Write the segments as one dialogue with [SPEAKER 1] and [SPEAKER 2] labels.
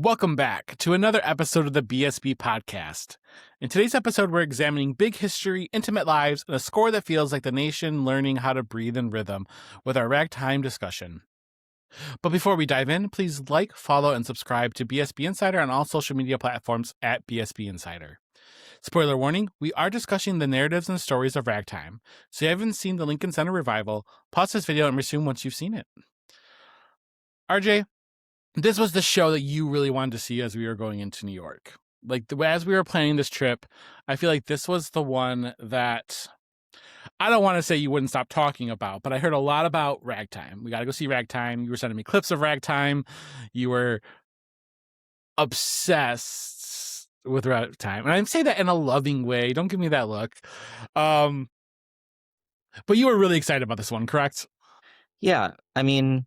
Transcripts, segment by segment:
[SPEAKER 1] Welcome back to another episode of the BSB Podcast. In today's episode, we're examining big history, intimate lives, and a score that feels like the nation learning how to breathe in rhythm with our ragtime discussion. But before we dive in, please like, follow, and subscribe to BSB Insider on all social media platforms at BSB Insider. Spoiler warning, we are discussing the narratives and stories of ragtime. So if you haven't seen the Lincoln Center revival, pause this video and resume once you've seen it. RJ, this was the show that you really wanted to see as we were going into New York. As we were planning this trip, I feel like this was the one that I don't want to say you wouldn't stop talking about, but I heard a lot about Ragtime. We got to go see Ragtime. You were sending me clips of Ragtime. You were obsessed with Ragtime. And I say that in a loving way. Don't give me that look. But you were really excited about this one, correct?
[SPEAKER 2] Yeah, I mean,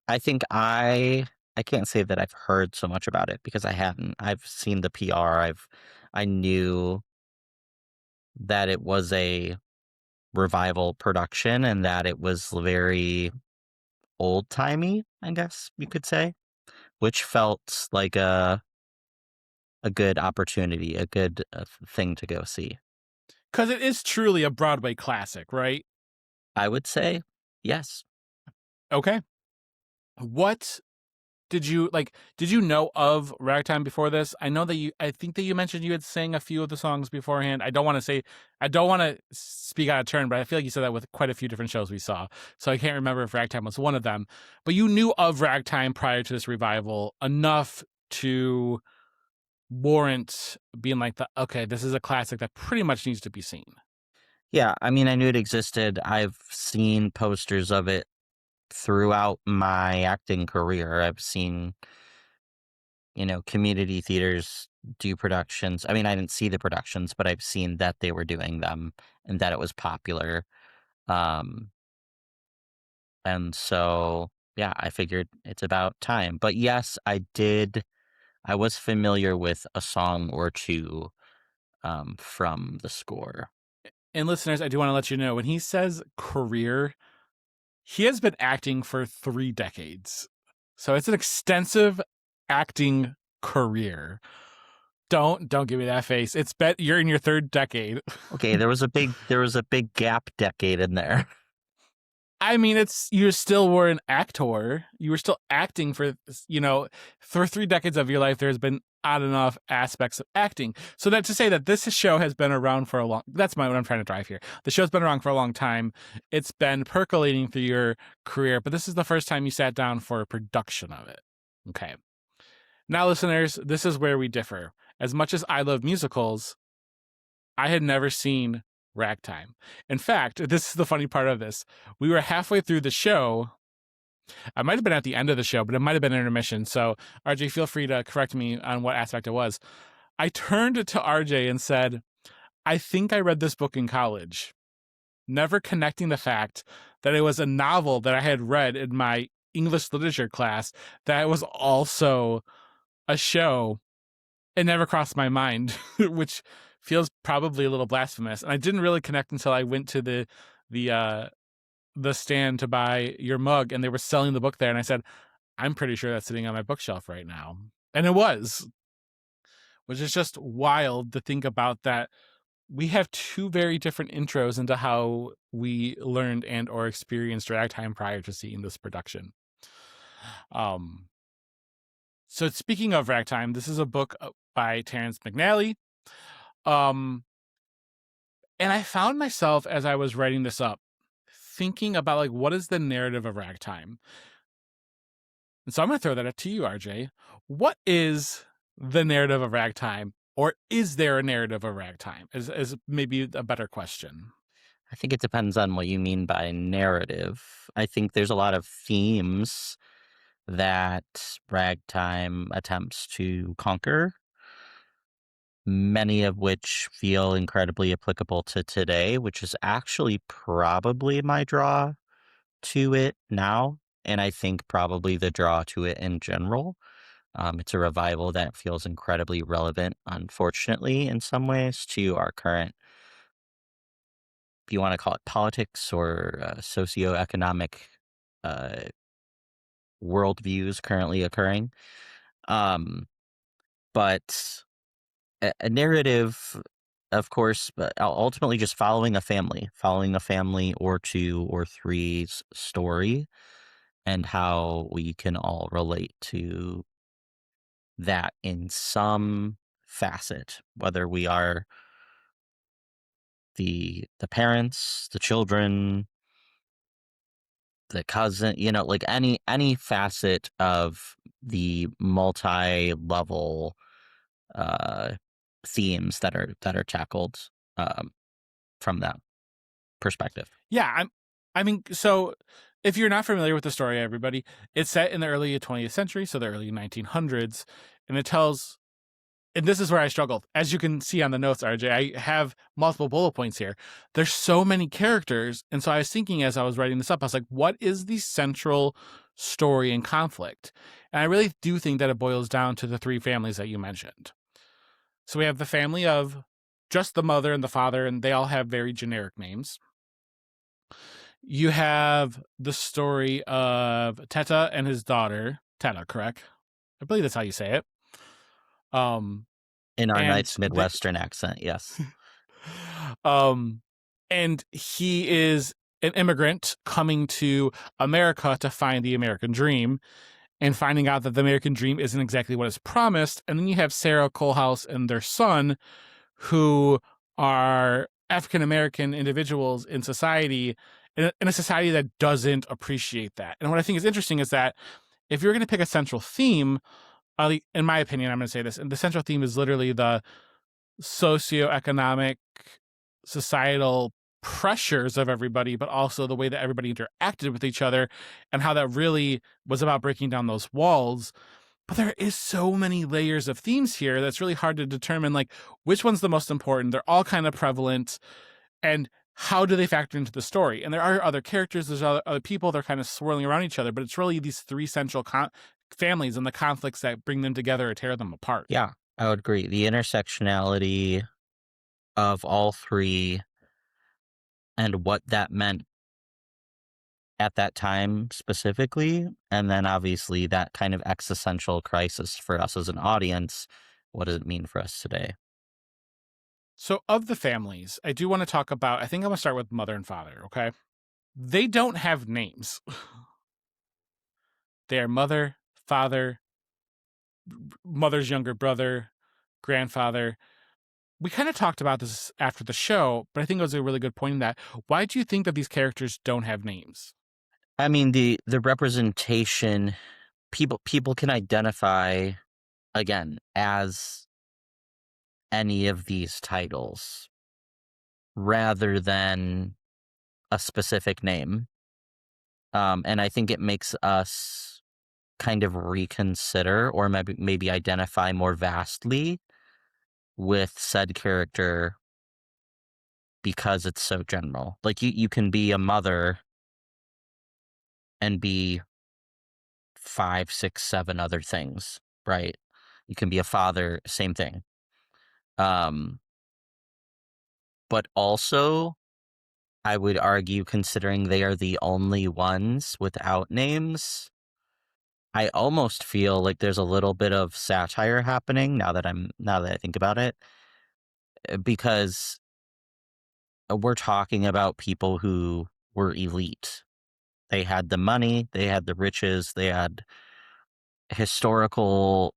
[SPEAKER 2] I think I can't say that I've heard so much about it because I haven't. I've seen the PR. I knew that it was a revival production and that it was very old-timey, I guess you could say, which felt like a good opportunity, a good thing to go see.
[SPEAKER 1] Because it is truly a Broadway classic, right?
[SPEAKER 2] I would say yes.
[SPEAKER 1] Okay. What did you know of Ragtime before this? I think that you mentioned you had sang a few of the songs beforehand. I don't want to speak out of turn, but I feel like you said that with quite a few different shows we saw. So I can't remember if Ragtime was one of them, but you knew of Ragtime prior to this revival enough to warrant being like, okay, this is a classic that pretty much needs to be seen.
[SPEAKER 2] Yeah, I mean, I knew it existed. I've seen posters of it throughout my acting career. I've seen, community theaters do productions. I mean, I didn't see the productions, but I've seen that they were doing them and that it was popular. And so, yeah, I figured it's about time. But yes, I was familiar with a song or two from the score.
[SPEAKER 1] And listeners, I do want to let you know, when he says career, he has been acting for 3 decades. So it's an extensive acting career. Don't give me that face. You're in your 3rd decade.
[SPEAKER 2] Okay, there was a big gap decade in there.
[SPEAKER 1] I mean, you still were an actor. You were still acting for 3 decades of your life. There's been odd enough aspects of acting. So that to say that this show has been around for that's what I'm trying to drive here. The show's been around for a long time. It's been percolating through your career, but this is the first time you sat down for a production of it. Okay. Now, listeners, this is where we differ. As much as I love musicals, I had never seen Ragtime. In fact, this is the funny part of this. We were halfway through the show. I might have been at the end of the show, but it might have been intermission. So, RJ, feel free to correct me on what aspect it was. I turned to RJ and said, I think I read this book in college, never connecting the fact that it was a novel that I had read in my English literature class that was also a show. It never crossed my mind, which feels probably a little blasphemous. And I didn't really connect until I went to the stand to buy your mug, and they were selling the book there. And I said, I'm pretty sure that's sitting on my bookshelf right now. And it was, which is just wild to think about that. We have 2 very different intros into how we learned and or experienced Ragtime prior to seeing this production. So speaking of Ragtime, this is a book by Terrence McNally. And I found myself, as I was writing this up, thinking about what is the narrative of Ragtime? And so I'm going to throw that up to you, RJ. What is the narrative of Ragtime? Or is there a narrative of Ragtime? Is maybe a better question.
[SPEAKER 2] I think it depends on what you mean by narrative. I think there's a lot of themes that Ragtime attempts to conquer, many of which feel incredibly applicable to today, which is actually probably my draw to it now, and I think probably the draw to it in general. It's a revival that feels incredibly relevant, unfortunately, in some ways, to our current, if you want to call it politics or socioeconomic worldviews currently occurring. Um, but a narrative, of course, but ultimately just following a family or two or three's story, and how we can all relate to that in some facet, whether we are the parents, the children, the cousin, like any facet of the multi-level uh themes that are tackled um from that perspective.
[SPEAKER 1] Yeah, I mean, so if you're not familiar with the story, everybody, it's set in the early 20th century, so the early 1900s, and it tells. And this is where I struggled. As you can see on the notes, RJ, I have multiple bullet points here. There's so many characters, and so I was thinking as I was writing this up, I was like, what is the central story and conflict? And I really do think that it boils down to the three families that you mentioned. So we have the family of just the mother and the father, and they all have very generic names. You have the story of Teta and his daughter. Teta, correct? I believe that's how you say it.
[SPEAKER 2] In our
[SPEAKER 1] And
[SPEAKER 2] nice Midwestern accent, yes.
[SPEAKER 1] and he is an immigrant coming to America to find the American dream and finding out that the American dream isn't exactly what is promised. And then you have Sarah Colehouse and their son, who are African American individuals in society, in a society that doesn't appreciate that. And what I think is interesting is that if you're going to pick a central theme, in my opinion, I'm going to say this, and the central theme is literally the socioeconomic, societal pressures of everybody, but also the way that everybody interacted with each other and how that really was about breaking down those walls. But there is so many layers of themes here that's really hard to determine, like, which one's the most important. They're all kind of prevalent, and how do they factor into the story? And there are other characters, there's other people, they're kind of swirling around each other, but it's really these three central families and the conflicts that bring them together or tear them apart.
[SPEAKER 2] Yeah, I would agree. The intersectionality of all three and what that meant at that time specifically, and then obviously that kind of existential crisis for us as an audience. What does it mean for us today?
[SPEAKER 1] So, of the families, I do want to talk about, I think I'm going to start with mother and father, okay? They don't have names. They're mother, father, mother's younger brother, grandfather. We kind of talked about this after the show, but I think it was a really good point in that. Why do you think that these characters don't have names?
[SPEAKER 2] I mean, the representation, people can identify again as any of these titles rather than a specific name. And I think it makes us kind of reconsider or maybe identify more vastly with said character because it's so general. Like you can be a mother and be 5, 6, 7 other things, right? You can be a father, same thing. But also, I would argue, considering they are the only ones without names, I almost feel like there's a little bit of satire happening now that I think about it, because we're talking about people who were elite. They had the money, they had the riches, they had historical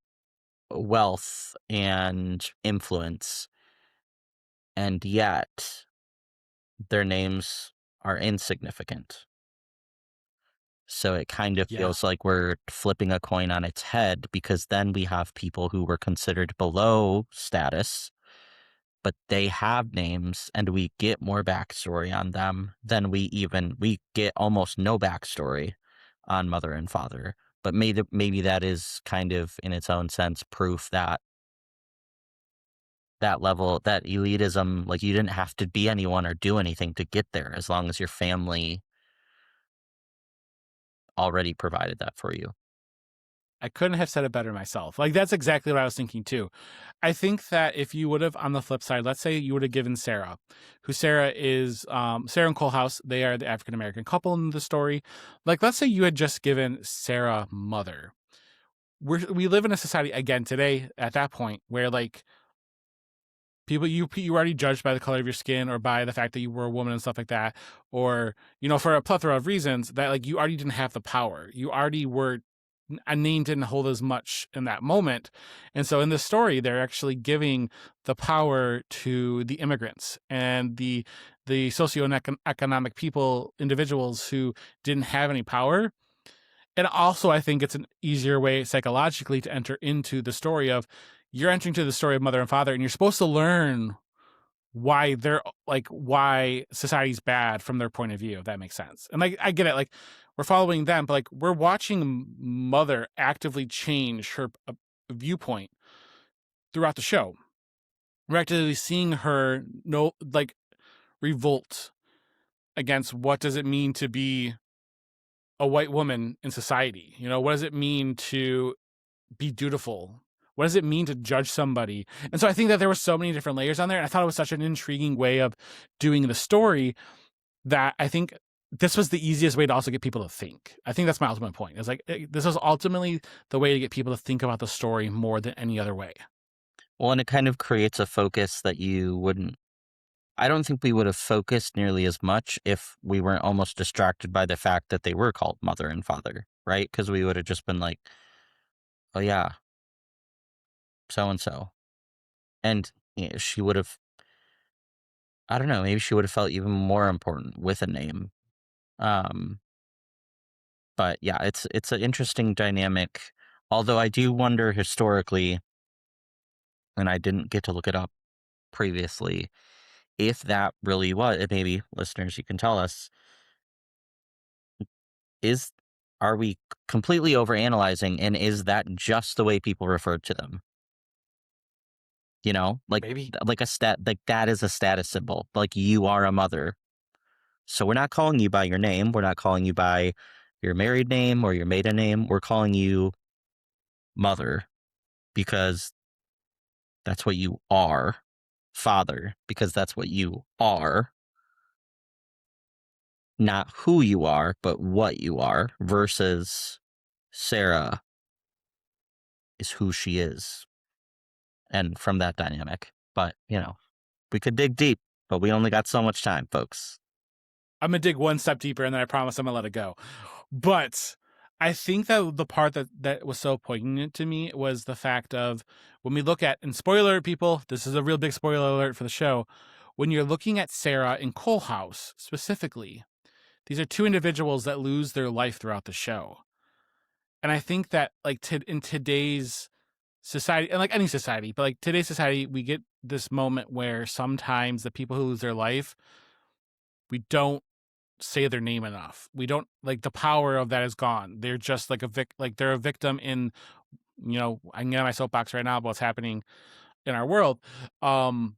[SPEAKER 2] wealth and influence, and yet their names are insignificant. So it kind of
[SPEAKER 1] Yeah.
[SPEAKER 2] feels like we're flipping a coin on its head, because then we have people who were considered below status, but they have names and we get more backstory on them than we get almost no backstory on mother and father. But maybe that is kind of in its own sense proof that that level, that elitism, like you didn't have to be anyone or do anything to get there as long as your family already provided that for you.
[SPEAKER 1] I couldn't have said it better myself. Like, that's exactly what I was thinking too. I think that if you would have, on the flip side, let's say you would have given Sarah, who Sarah is, Sarah and Colehouse, they are the African American couple in the story. Like, let's say you had just given Sarah mother. We live in a society again today at that point where like people you already judged by the color of your skin or by the fact that you were a woman and stuff like that, or for a plethora of reasons that like you already didn't have the power. You already were a name didn't hold as much in that moment. And so in this story, they're actually giving the power to the immigrants and the socioeconomic individuals who didn't have any power. And also, I think it's an easier way psychologically to enter into the story of you're entering to the story of mother and father, and you're supposed to learn why they're like why society's bad from their point of view, if that makes sense. And like I get it, like we're following them, but like we're watching mother actively change her viewpoint throughout the show. We're actively seeing her revolt against what does it mean to be a white woman in society. What does it mean to be dutiful? What does it mean to judge somebody? And so I think that there were so many different layers on there, and I thought it was such an intriguing way of doing the story that I think this was the easiest way to also get people to think. I think that's my ultimate point. It's like this was ultimately the way to get people to think about the story more than any other way.
[SPEAKER 2] Well, and it kind of creates a focus that you wouldn't. I don't think we would have focused nearly as much if we weren't almost distracted by the fact that they were called mother and father, right? Because we would have just been like, oh, yeah, so and so. And she would have, I don't know, maybe she would have felt even more important with a name. Um, but yeah, it's an interesting dynamic. Although I do wonder historically, and I didn't get to look it up previously, if that really was, maybe listeners, you can tell us, is are we completely overanalyzing, and is that just the way people referred to them? Like
[SPEAKER 1] Maybe.
[SPEAKER 2] like a stat, like that is a status symbol. Like you are a mother. So we're not calling you by your name. We're not calling you by your married name or your maiden name. We're calling you mother because that's what you are. Father because that's what you are. Not who you are, but what you are, versus Sarah is who she is. And from that dynamic. But, we could dig deep, but we only got so much time, folks.
[SPEAKER 1] I'm gonna dig one step deeper, and then I promise I'm gonna let it go. But I think that the part that was so poignant to me was the fact of when we look at, and spoiler alert, people, this is a real big spoiler alert for the show. When you're looking at Sarah and Colehouse specifically, these are two individuals that lose their life throughout the show. And I think that like in today's society, and like any society, but like today's society, we get this moment where sometimes the people who lose their life, we don't say their name enough. We don't like the power of that is gone. They're just like they're a victim in, I can get on my soapbox right now about what's happening in our world. And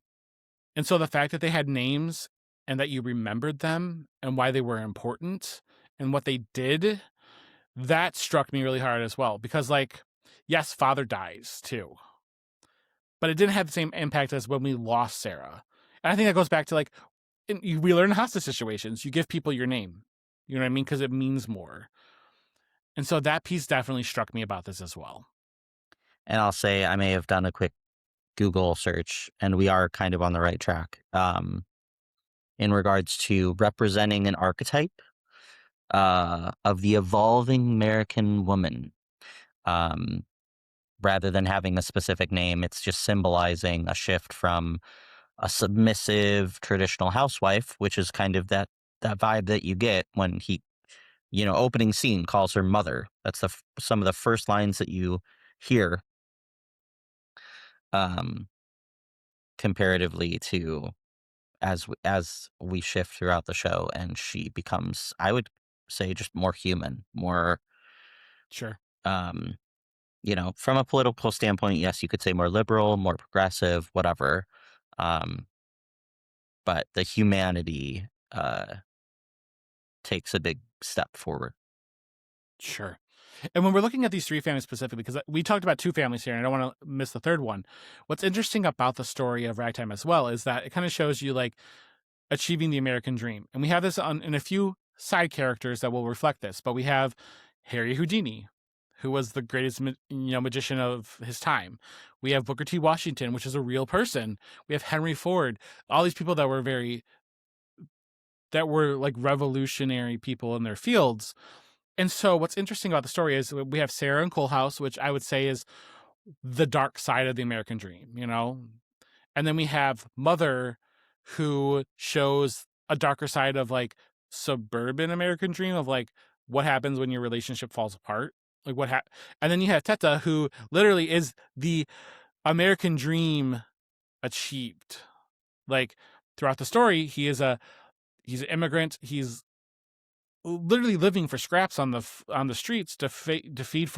[SPEAKER 1] so the fact that they had names and that you remembered them and why they were important and what they did, that struck me really hard as well. Because like, yes, father dies too, but it didn't have the same impact as when we lost Sarah. And I think that goes back to like, we learn in hostage situations, you give people your name. You know what I mean? Because it means more. And so that piece definitely struck me about this as well.
[SPEAKER 2] And I'll say I may have done a quick Google search, and we are kind of on the right track in regards to representing an archetype of the evolving American woman. Rather than having a specific name, it's just symbolizing a shift from a submissive traditional housewife, which is kind of that vibe that you get when he, opening scene calls her mother. That's some of the first lines that you hear, um, comparatively to as we shift throughout the show, and she becomes, I would say, just more human, more,
[SPEAKER 1] Sure.
[SPEAKER 2] um, from a political standpoint, yes, you could say more liberal, more progressive, whatever. Um, but the humanity takes a big step forward.
[SPEAKER 1] Sure. And when we're looking at these three families specifically, because we talked about two families here, and I don't want to miss the third one. What's interesting about the story of Ragtime as well is that it kind of shows you like achieving the American dream. And we have this in a few side characters that will reflect this, but we have Harry Houdini, who was the greatest magician of his time. We have Booker T. Washington, which is a real person. We have Henry Ford, all these people that were like revolutionary people in their fields. And so what's interesting about the story is we have Sarah and Coalhouse, which I would say is the dark side of the American dream, And then we have Mother, who shows a darker side of like suburban American dream of like what happens when your relationship falls apart. Like and then you have Teta, who literally is the American dream achieved. Like throughout the story, he's an immigrant. He's literally living for scraps on the streets to feed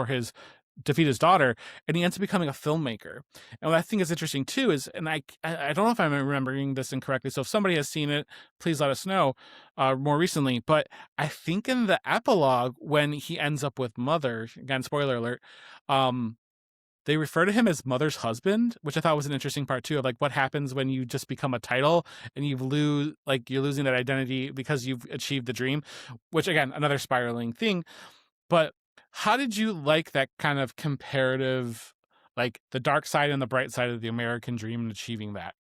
[SPEAKER 1] his daughter, and he ends up becoming a filmmaker. And what I think is interesting too is, and I don't know if I'm remembering this incorrectly, so if somebody has seen it, please let us know more recently. But I think in the epilogue, when he ends up with Mother, again, spoiler alert, they refer to him as Mother's husband, which I thought was an interesting part too, of like what happens when you just become a title and you're losing that identity because you've achieved the dream, which again, another spiraling thing. But how did you like that kind of comparative, like the dark side and the bright side of the American dream and achieving that?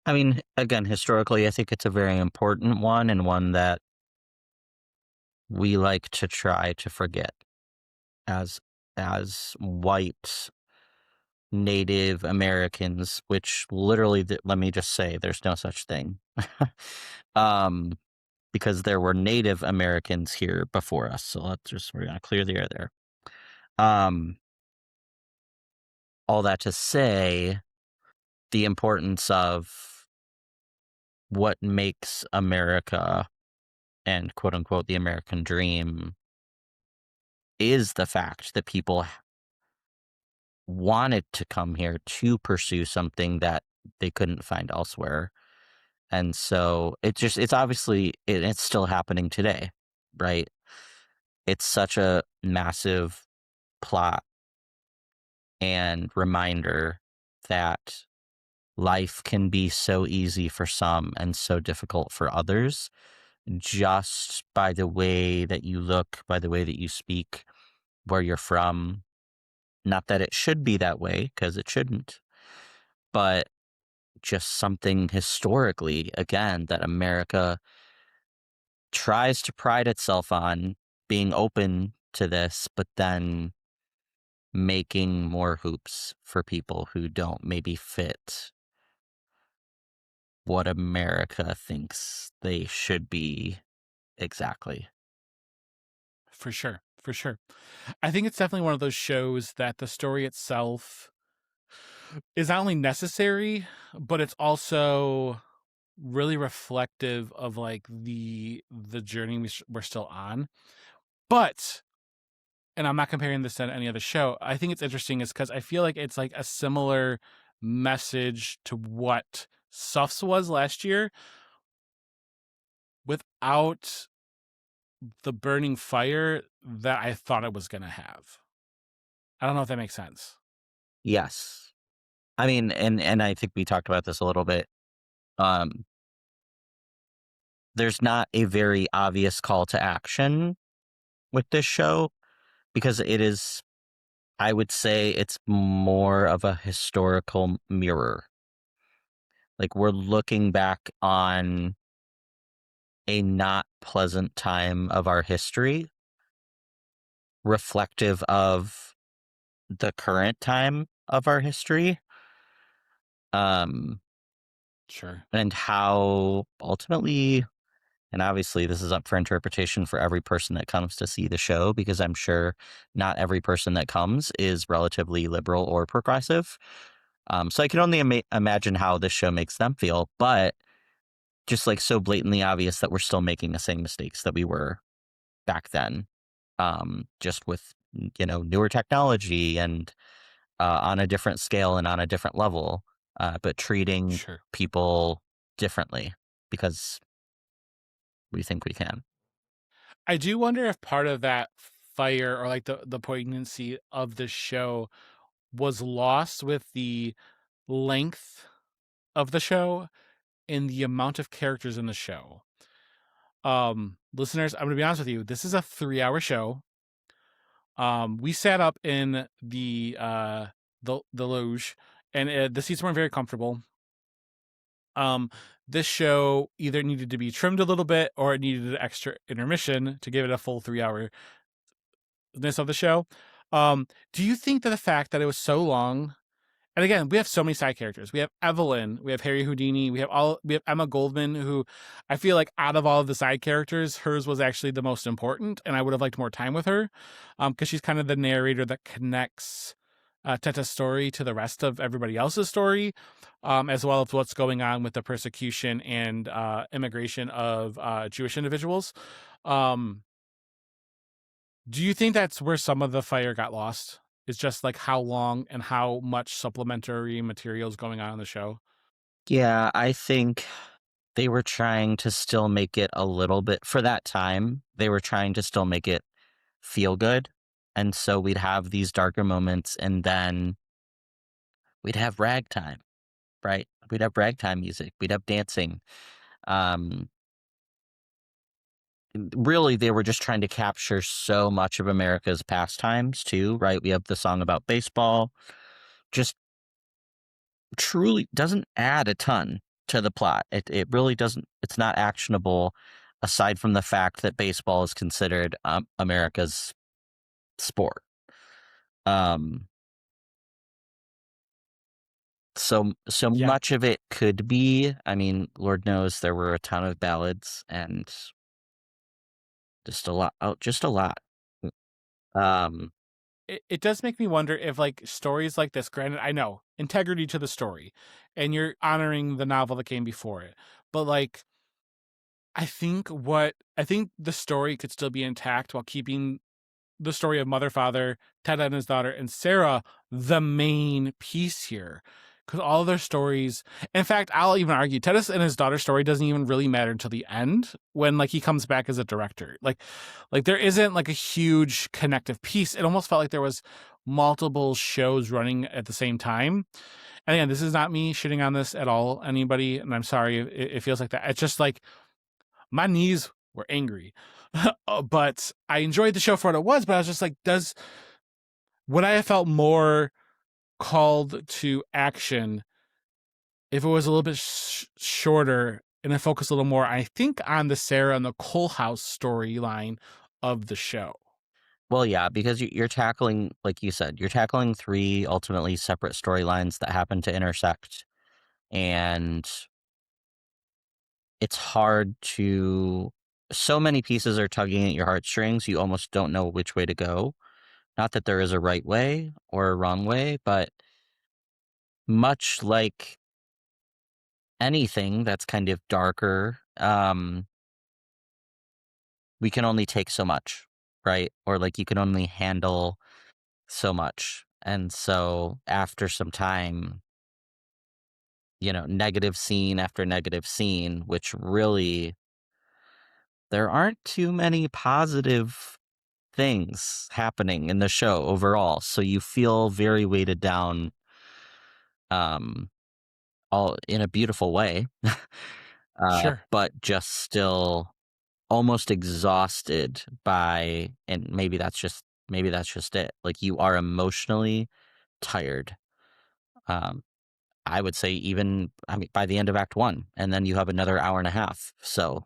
[SPEAKER 2] I mean, again, historically, I think it's a very important one, and one that we like to try to forget as white Native Americans, which literally, let me just say, there's no such thing. Because there were Native Americans here before us. So we're going to clear the air there. All that to say, the importance of what makes America and quote unquote the American dream is the fact that people wanted to come here to pursue something that they couldn't find elsewhere. And so it's obviously, it's still happening today, right? It's such a massive plot and reminder that life can be so easy for some and so difficult for others, just by the way that you look, by the way that you speak, where you're from. Not that it should be that way, because it shouldn't, but just something historically, again, that America tries to pride itself on, being open to this, but then making more hoops for people who don't maybe fit what America thinks they should be exactly.
[SPEAKER 1] For sure. For sure. I think it's definitely one of those shows that the story itself is not only necessary, but it's also really reflective of like the journey we're still on. But, and I'm not comparing this to any other show, I think it's interesting is because I feel like it's like a similar message to what Suffs was last year, without the burning fire that I thought it was going to have. I don't know if that makes sense.
[SPEAKER 2] Yes. I mean, and I think we talked about this a little bit. There's not a very obvious call to action with this show, because it is, I would say it's more of a historical mirror. Like, we're looking back on a not pleasant time of our history, reflective of the current time of our history.
[SPEAKER 1] Sure.
[SPEAKER 2] And how ultimately, and obviously this is up for interpretation for every person that comes to see the show, because I'm sure not every person that comes is relatively liberal or progressive. So I can only imagine how this show makes them feel, but just like so blatantly obvious that we're still making the same mistakes that we were back then, just with, newer technology and on a different scale and on a different level, but treating
[SPEAKER 1] Sure.
[SPEAKER 2] people differently because we think we can.
[SPEAKER 1] I do wonder if part of that fire or like the poignancy of the show was lost with the length of the show and the amount of characters in the show. Listeners, I'm gonna be honest with you. This is a 3-hour show. We sat up in the loge, and the seats weren't very comfortable. Um, this show either needed to be trimmed a little bit or it needed an extra intermission to give it a full 3-hour of the show. Do you think that the fact that it was so long, and again, we have so many side characters. We have Evelyn, we have Harry Houdini, we have Emma Goldman, who I feel like out of all of the side characters, hers was actually the most important, and I would have liked more time with her, because she's kind of the narrator that connects Teta's story to the rest of everybody else's story, as well as what's going on with the persecution and immigration of Jewish individuals. Um, do you think that's where some of the fire got lost? Is just like how long and how much supplementary material is going on in the show?
[SPEAKER 2] Yeah, I think they were trying to still make it a little bit for that time. They were trying to still make it feel good. And so we'd have these darker moments and then we'd have ragtime, right? We'd have ragtime music, we'd have dancing. Um, really, they were just trying to capture so much of America's pastimes too, right? We have the song about baseball, just truly doesn't add a ton to the plot. It really doesn't. It's not actionable aside from the fact that baseball is considered America's sport. Um, so
[SPEAKER 1] Yeah,
[SPEAKER 2] much of it could be. I mean, Lord knows there were a ton of ballads and just a lot. Oh, just a lot. Um,
[SPEAKER 1] it does make me wonder if like stories like this, granted, I know integrity to the story and you're honoring the novel that came before it, but like I think the story could still be intact while keeping the story of mother, father, Ted and his daughter, and Sarah the main piece here. Because all their stories, in fact, I'll even argue Ted and his daughter's story doesn't even really matter until the end when like he comes back as a director. Like there isn't like a huge connective piece. It almost felt like there was multiple shows running at the same time. And again, this is not me shitting on this at all, anybody, and I'm sorry if it feels like that. It's just like my knees were angry. But I enjoyed the show for what it was, but I was just like, would I have felt more called to action if it was a little bit shorter and it focused a little more, I think, on the Sarah and the Cole House storyline of the show?
[SPEAKER 2] well, yeah, because you're tackling, like you said, you're tackling three ultimately separate storylines that happen to intersect, and it's hard to. So many pieces are tugging at your heartstrings. You almost don't know which way to go. Not that there is a right way or a wrong way, but much like anything that's kind of darker, we can only take so much, right? Or like you can only handle so much. And so after some time, negative scene after negative scene, which really there aren't too many positive things happening in the show overall. So you feel very weighted down, um, all in a beautiful way,
[SPEAKER 1] Sure.
[SPEAKER 2] but just still almost exhausted by, and maybe that's just it. Like you are emotionally tired. Um, I would say even, I mean, by the end of Act One, and then you have another hour and a half. So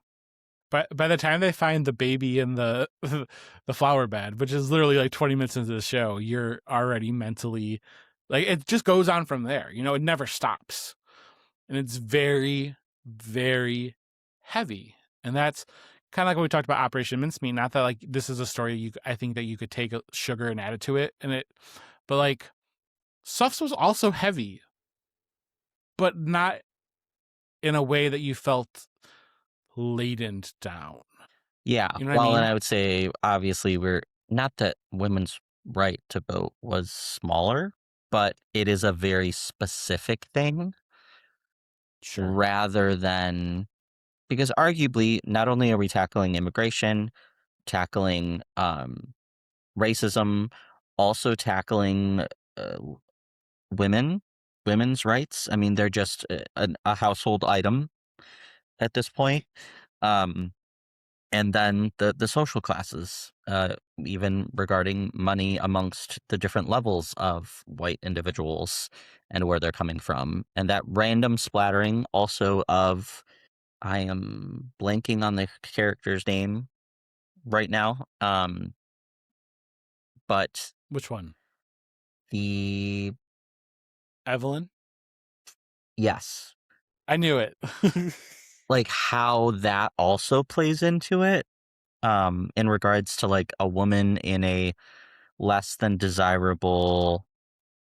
[SPEAKER 1] But by the time they find the baby in the the flower bed, which is literally like 20 minutes into the show, you're already mentally like it just goes on from there. It never stops. And it's very, very heavy. And that's kind of like what we talked about Operation Mincemeat. Not that like this is a story I think that you could take sugar and add it to it, but like Suffs was also heavy, but not in a way that you felt laden down.
[SPEAKER 2] yeah,
[SPEAKER 1] You know what I
[SPEAKER 2] well, and
[SPEAKER 1] mean?
[SPEAKER 2] I would say obviously we're not that women's right to vote was smaller, but it is a very specific thing
[SPEAKER 1] Sure.
[SPEAKER 2] rather than because arguably not only are we tackling immigration, tackling racism, also tackling uh, women's rights. I mean, they're just a household item at this point. Um, and then the social classes, even regarding money amongst the different levels of white individuals and where they're coming from, and that random splattering also of, I am blanking on the character's name right now, but
[SPEAKER 1] Which one?
[SPEAKER 2] the
[SPEAKER 1] Evelyn?
[SPEAKER 2] yes,
[SPEAKER 1] I knew it.
[SPEAKER 2] like how that also plays into it, in regards to like a woman in a less than desirable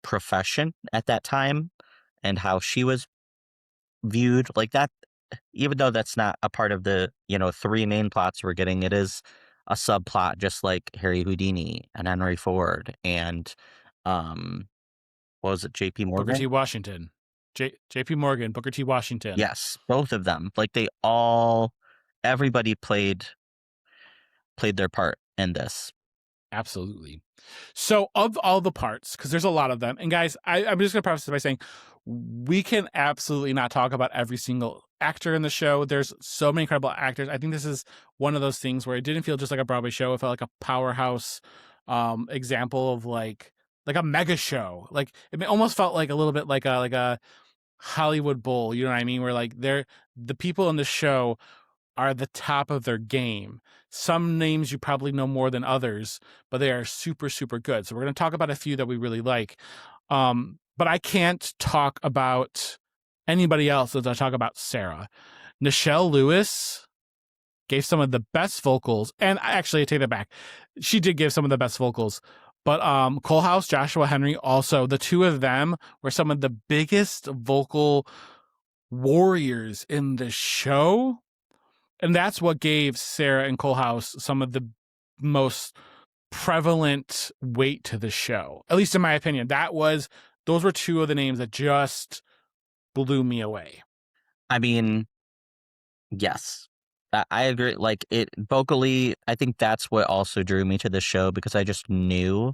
[SPEAKER 2] profession at that time and how she was viewed like that. Even though that's not a part of the, three main plots we're getting, it is a subplot, just like Harry Houdini and Henry Ford and, um, what was it, J.P.
[SPEAKER 1] Booker T.
[SPEAKER 2] Morgan?
[SPEAKER 1] Washington. J.P. Morgan, Booker T. Washington.
[SPEAKER 2] Yes, both of them. Like everybody played their part in this.
[SPEAKER 1] Absolutely. So, of all the parts, because there's a lot of them, and guys, I'm just going to preface this by saying we can absolutely not talk about every single actor in the show. There's so many incredible actors. I think this is one of those things where it didn't feel just like a Broadway show. It felt like a powerhouse example of like a mega show. Like it almost felt like a little bit like a Hollywood Bowl. You know what I mean? Where like the people in the show are the top of their game. Some names you probably know more than others, but they are super, super good. So we're going to talk about a few that we really like. But I can't talk about anybody else as I talk about Sarah. Nichelle Lewis gave some of the best vocals, and actually I take that back. She did give some of the best vocals. But Colehouse, Joshua Henry, also, the two of them were some of the biggest vocal warriors in the show. And that's what gave Sarah and Colehouse some of the most prevalent weight to the show, at least in my opinion. Those were two of the names that just blew me away.
[SPEAKER 2] I mean, yes, I agree. Like it vocally, I think that's what also drew me to the show because I just knew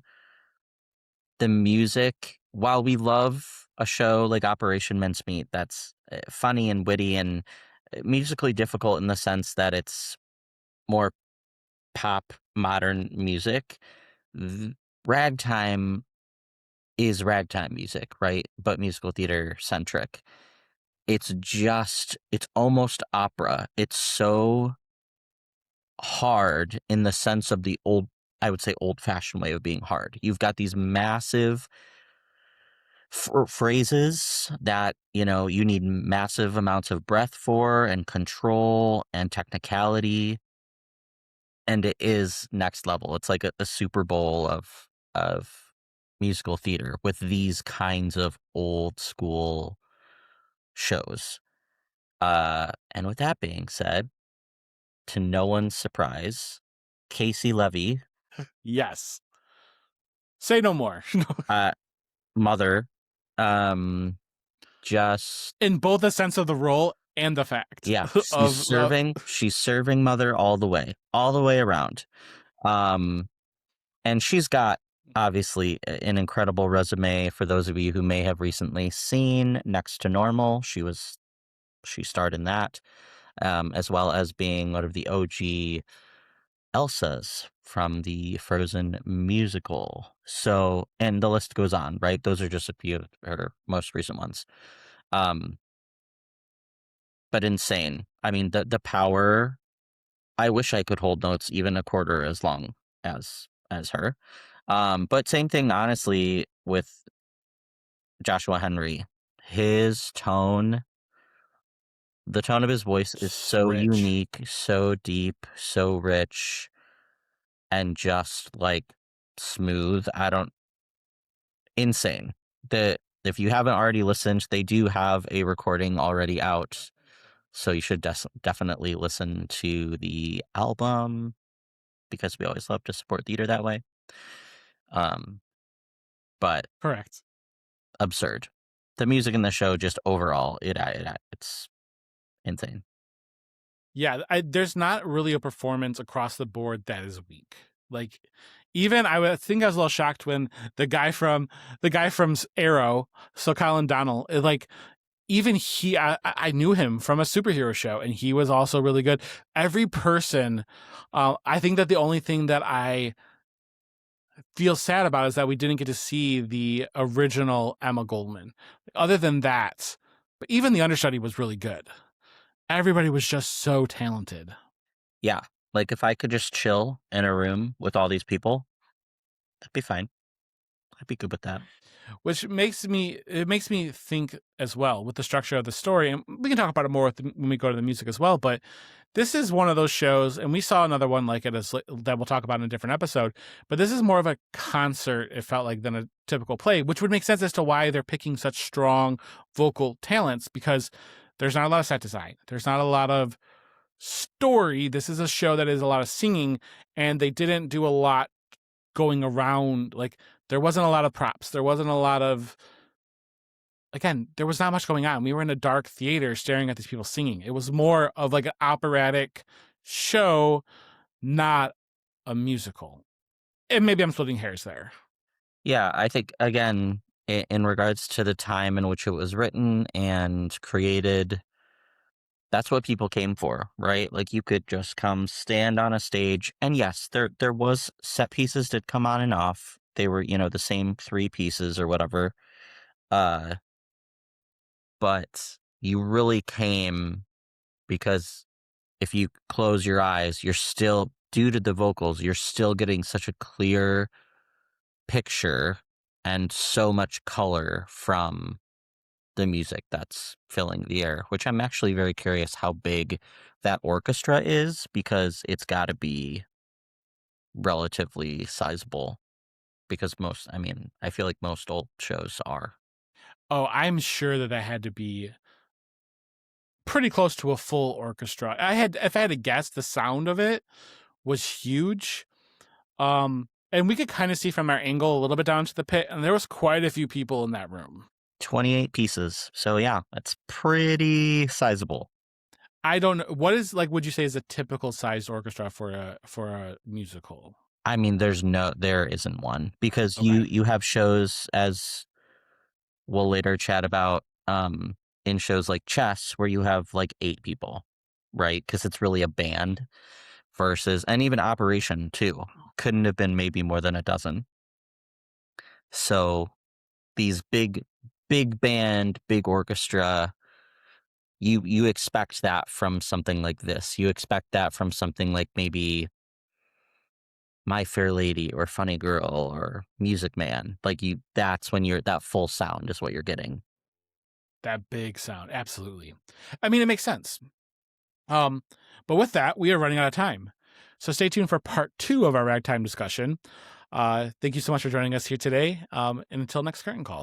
[SPEAKER 2] the music. While we love a show like Operation Mincemeat, that's funny and witty and musically difficult in the sense that it's more pop modern music. Ragtime is ragtime music, right? But musical theater centric. It's almost opera. It's so hard in the sense of the I would say old fashioned way of being hard. You've got these massive phrases that, you need massive amounts of breath for and control and technicality. And it is next level. It's like a Super Bowl of musical theater with these kinds of old school shows. And with that being said, to no one's surprise, Casey Levy,
[SPEAKER 1] Yes. Say no more.
[SPEAKER 2] mother, just
[SPEAKER 1] In both the sense of the role and the fact.
[SPEAKER 2] yeah, she's serving mother all the way around. And she's got obviously an incredible resume. For those of you who may have recently seen Next to Normal, she starred in that, as well as being one of the OG Elsas from the Frozen musical. So, and the list goes on, right? Those are just a few of her most recent ones. But insane. I mean, the power. I wish I could hold notes even a quarter as long as her. But same thing, honestly, with Joshua Henry. His tone, the tone of his voice is so
[SPEAKER 1] Rich.
[SPEAKER 2] unique, so deep, so rich, and just like smooth. Insane. If you haven't already listened, they do have a recording already out. So you should definitely listen to the album because we always love to support theater that way. But
[SPEAKER 1] Correct.
[SPEAKER 2] absurd. The music in the show, just overall, it's insane.
[SPEAKER 1] Yeah, there's not really a performance across the board that is weak. Like, even think I was a little shocked when the guy from Arrow, so Colin Donnell, like, even I knew him from a superhero show, and he was also really good. Every person, I think that the only thing that I feel sad about is that we didn't get to see the original Emma Goldman. Other than that, but even the understudy was really good. Everybody was just so talented.
[SPEAKER 2] Yeah. Like if I could just chill in a room with all these people, that'd be fine. I'd be good with that.
[SPEAKER 1] Which makes me think as well with the structure of the story, and we can talk about it more when we go to the music as well. But this is one of those shows, and we saw another one like it that we'll talk about in a different episode. But this is more of a concert, it felt like, than a typical play, which would make sense as to why they're picking such strong vocal talents, because there's not a lot of set design, there's not a lot of story. This is a show that is a lot of singing, and they didn't do a lot going around. Like, there wasn't a lot of props. There wasn't a lot of, again, there was not much going on. We were in a dark theater staring at these people singing. It was more of like an operatic show, not a musical. And maybe I'm splitting hairs there.
[SPEAKER 2] Yeah, I think again, in regards to the time in which it was written and created, that's what people came for, right? Like you could just come stand on a stage, and yes, there was set pieces that come on and off. They were, the same 3 pieces or whatever. But you really came because if you close your eyes, you're still, due to the vocals, you're still getting such a clear picture and so much color from the music that's filling the air, which I'm actually very curious how big that orchestra is, because it's got to be relatively sizable, because I feel like most old shows are.
[SPEAKER 1] Oh, I'm sure that had to be pretty close to a full orchestra. If I had to guess, the sound of it was huge. And we could kind of see from our angle a little bit down to the pit, and there was quite a few people in that room.
[SPEAKER 2] 28 pieces. So yeah, that's pretty sizable.
[SPEAKER 1] I don't know. What is, like, would you say is a typical sized orchestra for a musical?
[SPEAKER 2] There isn't one, because
[SPEAKER 1] Okay.
[SPEAKER 2] you have shows, as we'll later chat about, in shows like Chess, where you have like 8 people, right? Because it's really a band, and even Operation too couldn't have been maybe more than a dozen. So these big band, big orchestra, you expect that from something like this. You expect that from something like maybe My Fair Lady or Funny Girl or Music Man. That's when that full sound is what you're getting.
[SPEAKER 1] That big sound. Absolutely. I mean, it makes sense. But with that, we are running out of time. So stay tuned for part 2 of our Ragtime discussion. Thank you so much for joining us here today. And until next curtain call.